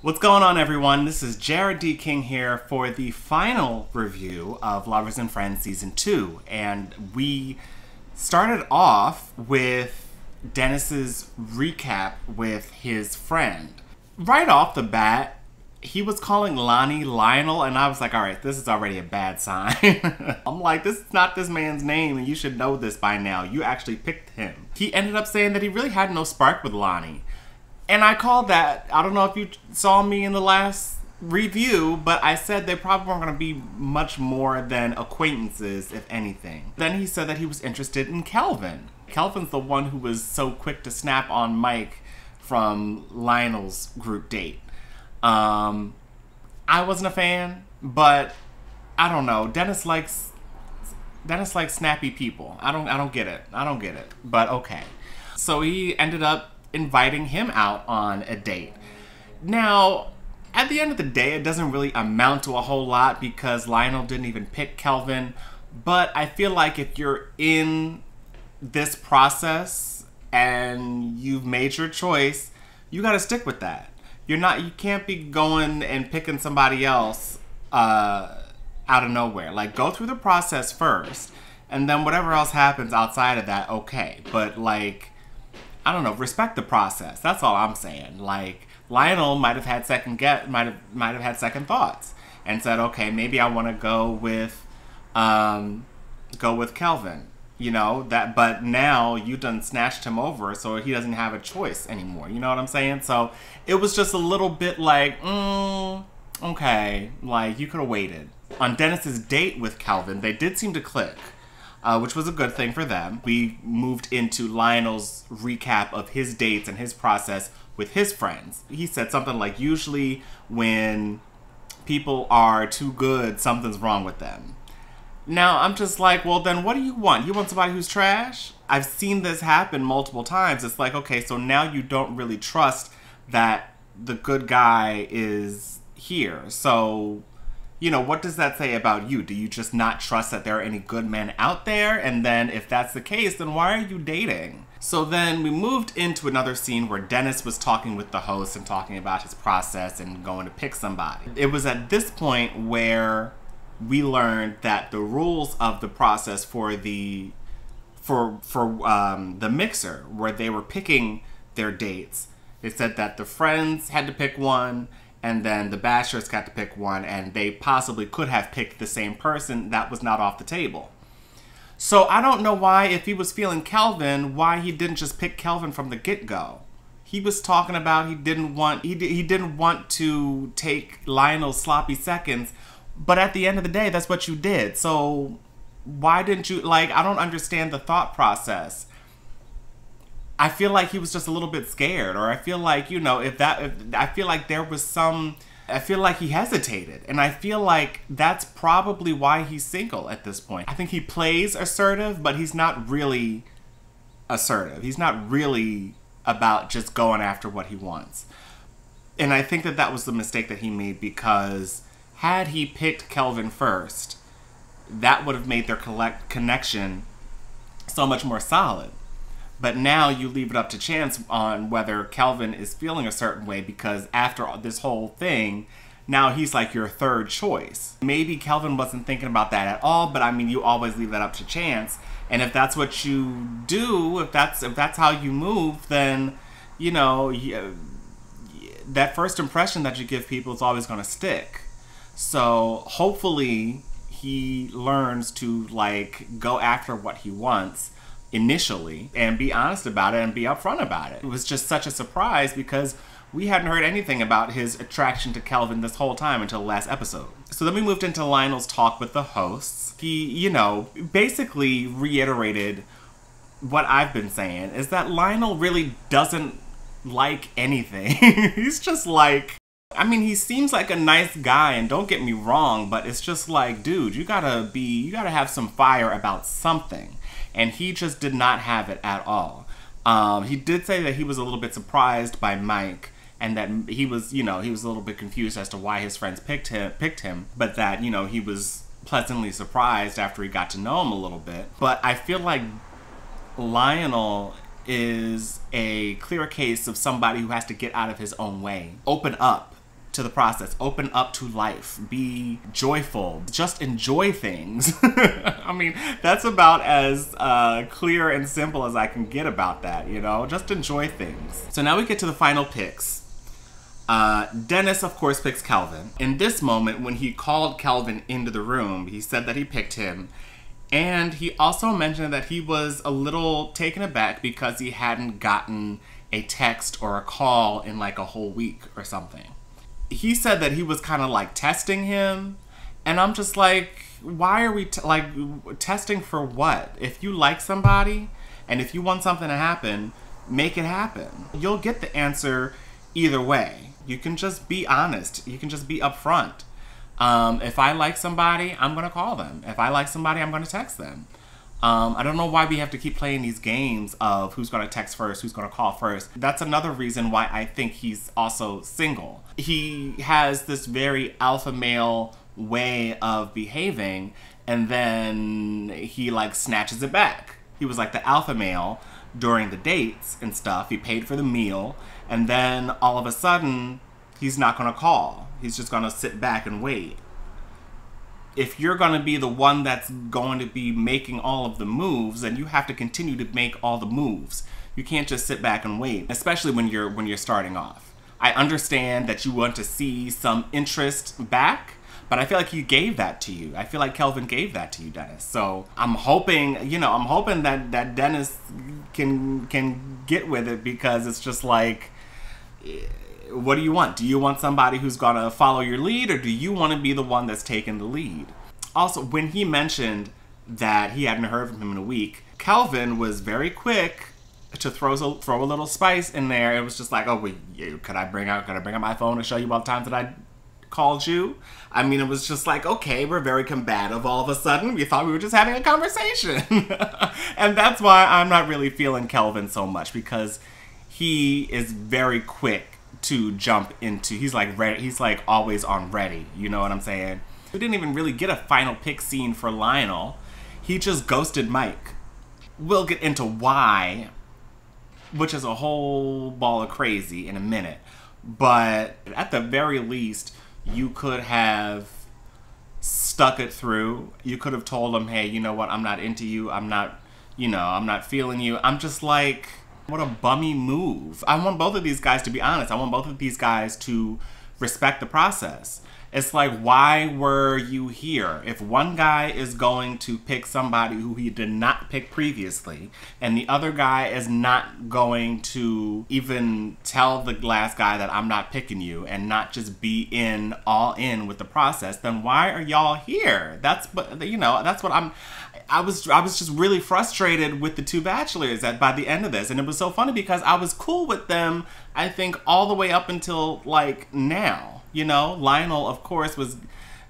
What's going on, everyone? This is Jarrod D here for the final review of Lovers and Friends Season 2. And we started off with Dennis's recap with his friend. Right off the bat, he was calling Lonnie Lionel, and I was like, all right, this is already a bad sign. I'm like, this is not this man's name, and you should know this by now. You actually picked him. He ended up saying that he really had no spark with Lonnie. And I called that. I don't know if you saw me in the last review, but I said they probably weren't going to be much more than acquaintances, if anything. Then he said that he was interested in Kelvin. Kelvin's the one who was so quick to snap on Mike from Lionel's group date. I wasn't a fan, but I don't know. Dennis likes snappy people. I don't get it. But okay. So he ended up inviting him out on a date. Now, at the end of the day, it doesn't really amount to a whole lot because Lionel didn't even pick Kelvin. But I feel like if you're in this process and you've made your choice, you got to stick with that. You can't be going and picking somebody else out of nowhere. Like, go through the process first, and then whatever else happens outside of that, okay. But like, I don't know, respect the process. That's all I'm saying. Like, Lionel might have had second thoughts and said, okay, maybe I want to go with Kelvin. You know, but now you done snatched him over, so he doesn't have a choice anymore. You know what I'm saying? So it was just a little bit like, okay, like you could have waited. On Dennis's date with Kelvin, they did seem to click, which was a good thing for them. We moved into Lionel's recap of his dates and his process with his friends. He said something like, usually when people are too good, something's wrong with them. Now, I'm just like, well, then what do you want? You want somebody who's trash? I've seen this happen multiple times. It's like, okay, so now you don't really trust that the good guy is here. So, you know, what does that say about you? Do you just not trust that there are any good men out there? And then if that's the case, then why are you dating? So then we moved into another scene where Dennis was talking with the host and talking about his process and going to pick somebody. It was at this point where we learned that the rules of the process for the mixer, where they were picking their dates, they said that the friends had to pick one, and then the bashers got to pick one, and they possibly could have picked the same person. That was not off the table. So I don't know why, if he was feeling Kelvin, why he didn't just pick Kelvin from the get-go. He was talking about he didn't want to take Lionel's sloppy seconds. But at the end of the day, that's what you did. So why didn't you, like, I don't understand the thought process. I feel like he was just a little bit scared, or I feel like, you know, I feel like he hesitated. And I feel like that's probably why he's single at this point. I think he plays assertive, but he's not really assertive. He's not really about just going after what he wants. And I think that was the mistake that he made, because had he picked Kelvin first, that would have made their connection so much more solid. But now you leave it up to chance on whether Kelvin is feeling a certain way, because after this whole thing, now he's like your third choice. Maybe Kelvin wasn't thinking about that at all, but I mean, you always leave that up to chance. And if that's what you do, if that's how you move, then, you know, that first impression that you give people is always going to stick. So hopefully he learns to, like, go after what he wants initially and be honest about it and be upfront about it. It was just such a surprise because we hadn't heard anything about his attraction to Kelvin this whole time until the last episode. So then we moved into Lionel's talk with the hosts. He, you know, basically reiterated what I've been saying, is that Lionel really doesn't like anything. He's just like, I mean, he seems like a nice guy, and don't get me wrong, but it's just like, dude, you gotta have some fire about something. And he just did not have it at all. He did say that he was a little bit surprised by Mike, and that he was a little bit confused as to why his friends picked him, but that, you know, he was pleasantly surprised after he got to know him a little bit. But I feel like Lionel is a clear case of somebody who has to get out of his own way, open up, to the process. Open up to life. Be joyful. Just enjoy things. I mean, that's about as clear and simple as I can get about that, you know? Just enjoy things. So now we get to the final picks. Dennis, of course, picks Kelvin. In this moment, when he called Kelvin into the room, he said that he picked him. And he also mentioned that he was a little taken aback because he hadn't gotten a text or a call in like a whole week or something. He said that he was kind of like testing him. And I'm just like, why are we testing for what? If you like somebody and if you want something to happen, make it happen. You'll get the answer either way. You can just be honest. You can just be upfront. If I like somebody, I'm going to call them. If I like somebody, I'm going to text them. I don't know why we have to keep playing these games of who's going to text first, who's going to call first. That's another reason why I think he's also single. He has this very alpha male way of behaving, and then he like snatches it back. He was like the alpha male during the dates and stuff. He paid for the meal, and then all of a sudden, he's not going to call. He's just going to sit back and wait. If you're going to be the one that's going to be making all of the moves, then you have to continue to make all the moves. You can't just sit back and wait, especially when you're starting off. I understand that you want to see some interest back, but I feel like he gave that to you. I feel like Kelvin gave that to you, Dennis. So I'm hoping, that Dennis can get with it, because it's just like, what do you want? Do you want somebody who's gonna follow your lead, or do you want to be the one that's taking the lead? Also, when he mentioned that he hadn't heard from him in a week, Kelvin was very quick to throw a little spice in there. It was just like, oh, wait, could I bring out my phone and show you all the times that I called you? I mean, it was just like, okay, we're very combative all of a sudden. We thought we were just having a conversation. And that's why I'm not really feeling Kelvin so much, because he is very quick to jump into, he's like ready, he's like always on ready, you know what I'm saying? We didn't even really get a final pick scene for Lionel. He just ghosted Mike. We'll get into why, which is a whole ball of crazy in a minute. But at the very least, you could have stuck it through. You could have told him, hey, you know what, I'm not into you, I'm not feeling you. I'm just like, what a bummy move. I want both of these guys to be honest. I want both of these guys to respect the process. It's like, why were you here? If one guy is going to pick somebody who he did not pick previously, and the other guy is not going to even tell the last guy that I'm not picking you, and not just be all in with the process, then why are y'all here? That's what I was just really frustrated with the two bachelors by the end of this. And it was so funny because I was cool with them, I think, all the way up until like now. You know, Lionel, of course, was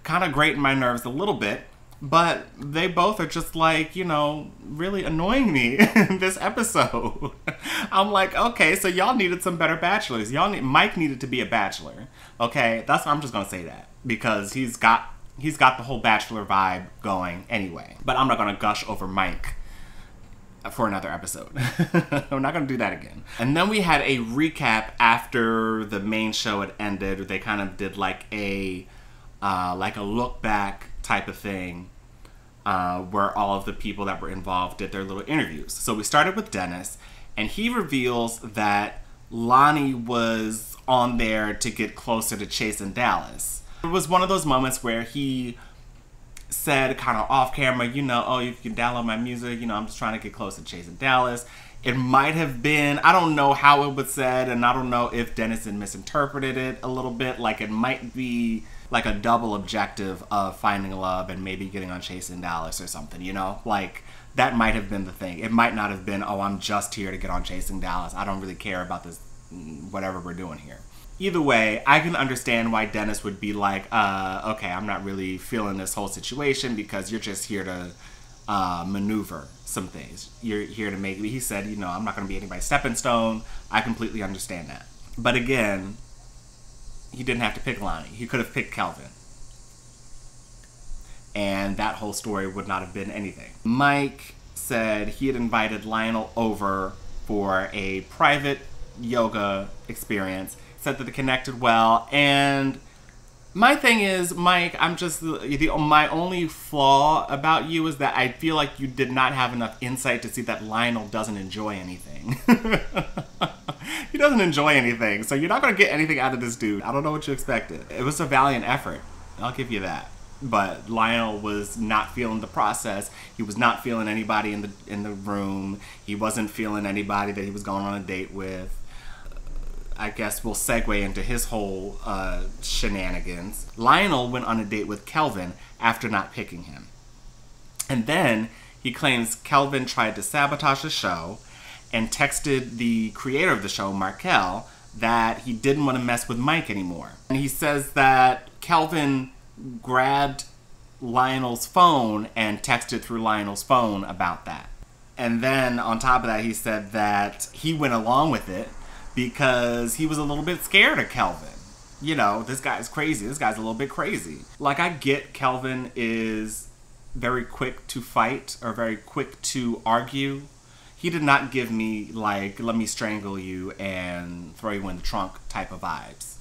kind of grating my nerves a little bit, but they both are just like, really annoying me in this episode. I'm like, okay, so y'all needed some better bachelors. Mike needed to be a bachelor. Okay, I'm just gonna say that, because he's got the whole bachelor vibe going anyway. But I'm not gonna gush over Mike for another episode. We're not gonna do that again. And then we had a recap after the main show had ended. They kind of did like a look back type of thing, where all of the people that were involved did their little interviews. So we started with Dennis, and he reveals that Lonnie was on there to get closer to Chase and Dallas. It was one of those moments where he said kind of off camera, oh, you can download my music, I'm just trying to get close to Chase and Dallas. It might have been, I don't know how it was said, and I don't know if Dennis had misinterpreted it a little bit. Like, it might be like a double objective of finding love and maybe getting on Chase and Dallas or something, Like, that might have been the thing. It might not have been, oh, I'm just here to get on Chase and Dallas. I don't really care about this, whatever we're doing here. Either way, I can understand why Dennis would be like, okay, I'm not really feeling this whole situation, because you're just here to maneuver some things. You're here to make, he said, I'm not going to be anybody's stepping stone. I completely understand that. But again, he didn't have to pick Lonnie. He could have picked Kelvin. And that whole story would not have been anything. Mike said he had invited Lionel over for a private yoga experience. Said that they connected well, and My thing is, Mike, I'm just my only flaw about you is that I feel like you did not have enough insight to see that Lionel doesn't enjoy anything. He doesn't enjoy anything, so you're not going to get anything out of this dude. I don't know what you expected. It was a valiant effort. I'll give you that. But Lionel was not feeling the process. He was not feeling anybody in the room. He wasn't feeling anybody that he was going on a date with. I guess we'll segue into his whole shenanigans. Lionel went on a date with Kelvin after not picking him. And then he claims Kelvin tried to sabotage the show and texted the creator of the show, Markel, that he didn't want to mess with Mike anymore. And he says that Kelvin grabbed Lionel's phone and texted through Lionel's phone about that. And then on top of that, he said that he went along with it because he was a little bit scared of Kelvin. You know, this guy's crazy. This guy's a little bit crazy. Like, I get Kelvin is very quick to fight or very quick to argue. He did not give me, like, let me strangle you and throw you in the trunk type of vibes.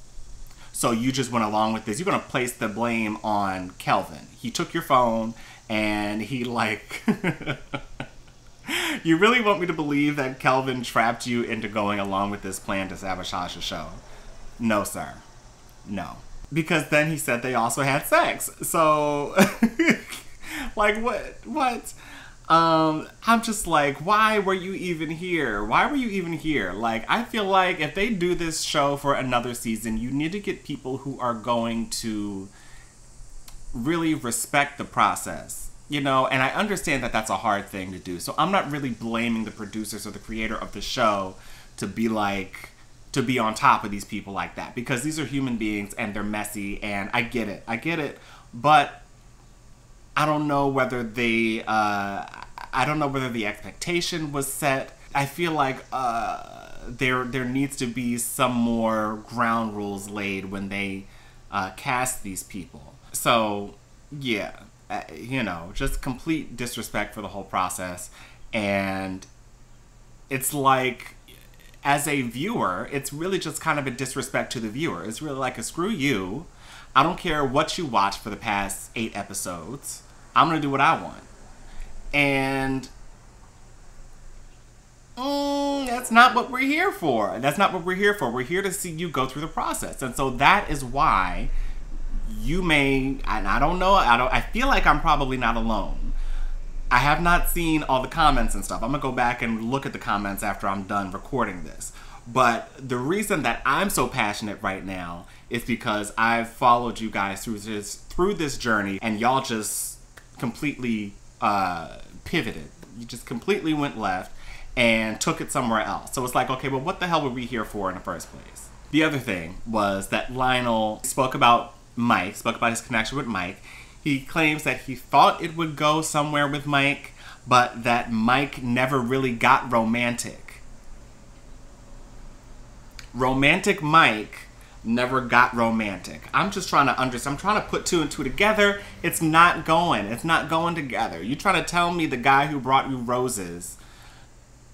So you just went along with this. You're going to place the blame on Kelvin. He took your phone and he, like... You really want me to believe that Kelvin trapped you into going along with this plan to sabotage the show? No, sir. No. Because then he said they also had sex. So, like, what? I'm just like, why were you even here? Why were you even here? Like, I feel like if they do this show for another season, you need to get people who are going to really respect the process. You know, and I understand that that's a hard thing to do. So I'm not really blaming the producers or the creator of the show to be on top of these people like that. Because these are human beings and they're messy and I get it. But I don't know whether the expectation was set. I feel like there needs to be some more ground rules laid when they cast these people. So, yeah. You know, just complete disrespect for the whole process. And it's like, as a viewer, it's really just kind of a disrespect to the viewer. It's really like a screw you. I don't care what you watched for the past 8 episodes. I'm going to do what I want. And that's not what we're here for. That's not what we're here for. We're here to see you go through the process. And so that is why you may, and I don't know, I feel like I'm probably not alone. I have not seen all the comments and stuff. I'm gonna go back and look at the comments after I'm done recording this. But the reason that I'm so passionate right now is because I've followed you guys through this journey, and y'all just completely pivoted. You just completely went left and took it somewhere else. So it's like, okay, well, what the hell were we here for in the first place? The other thing was that Lionel spoke about his connection with Mike. He claims that he thought it would go somewhere with Mike, but that Mike never really got romantic. Romantic Mike never got romantic. I'm just trying to understand. I'm trying to put 2 and 2 together. It's not going. It's not going together. You trying to tell me the guy who brought you roses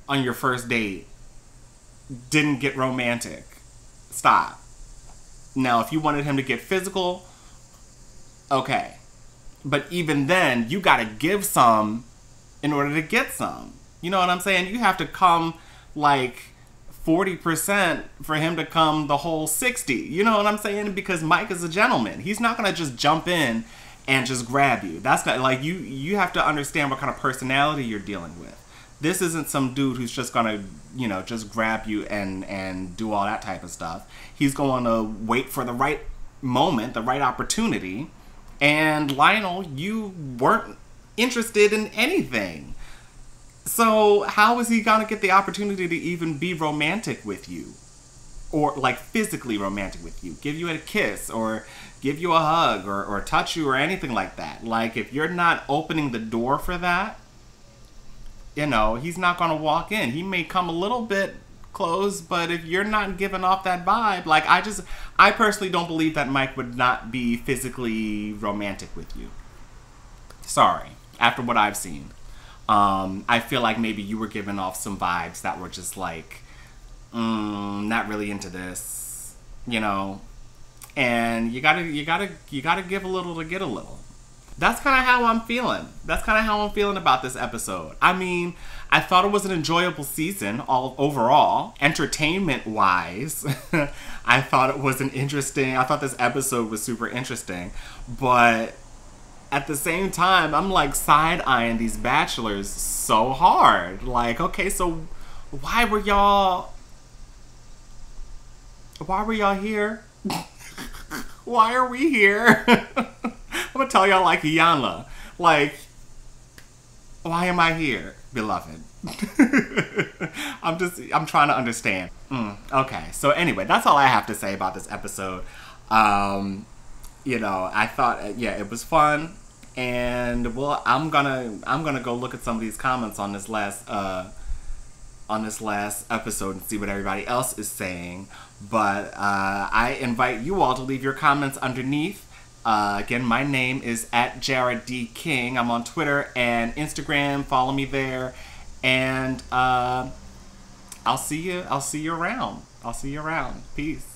on your first date didn't get romantic? Stop. Now, if you wanted him to get physical, okay. But even then, you gotta give some in order to get some. You know what I'm saying? You have to come like 40% for him to come the whole 60. You know what I'm saying? Because Mike is a gentleman. He's not gonna just jump in and just grab you. That's not, like, you have to understand what kind of personality you're dealing with. This isn't some dude who's just gonna, you know, just grab you and do all that type of stuff. He's going to wait for the right moment, the right opportunity. And Lionel, you weren't interested in anything. So how is he gonna get the opportunity to even be romantic with you? Or like physically romantic with you? Give you a kiss or give you a hug or touch you or anything like that. Like, if you're not opening the door for that, you know, he's not going to walk in. He may come a little bit close, but if you're not giving off that vibe, like, I personally don't believe that Mike would not be physically romantic with you. Sorry. After what I've seen. I feel like maybe you were giving off some vibes that were just like, not really into this, you know. And you gotta give a little to get a little. That's kind of how I'm feeling. That's kind of how I'm feeling about this episode. I mean, I thought it was an enjoyable season all overall. Entertainment wise, I thought this episode was super interesting. But at the same time, I'm like side-eyeing these bachelors so hard. Like, okay, so why were y'all here? Why are we here? I'm gonna tell y'all like Yana. Like, why am I here, beloved? I'm trying to understand. Okay, so anyway, that's all I have to say about this episode. You know, I thought, yeah, it was fun, and well, I'm gonna go look at some of these comments on this last episode and see what everybody else is saying. But I invite you all to leave your comments underneath. Again, my name is at Jarrod D King. I'm on Twitter and Instagram. Follow me there, and I'll see you around. Peace.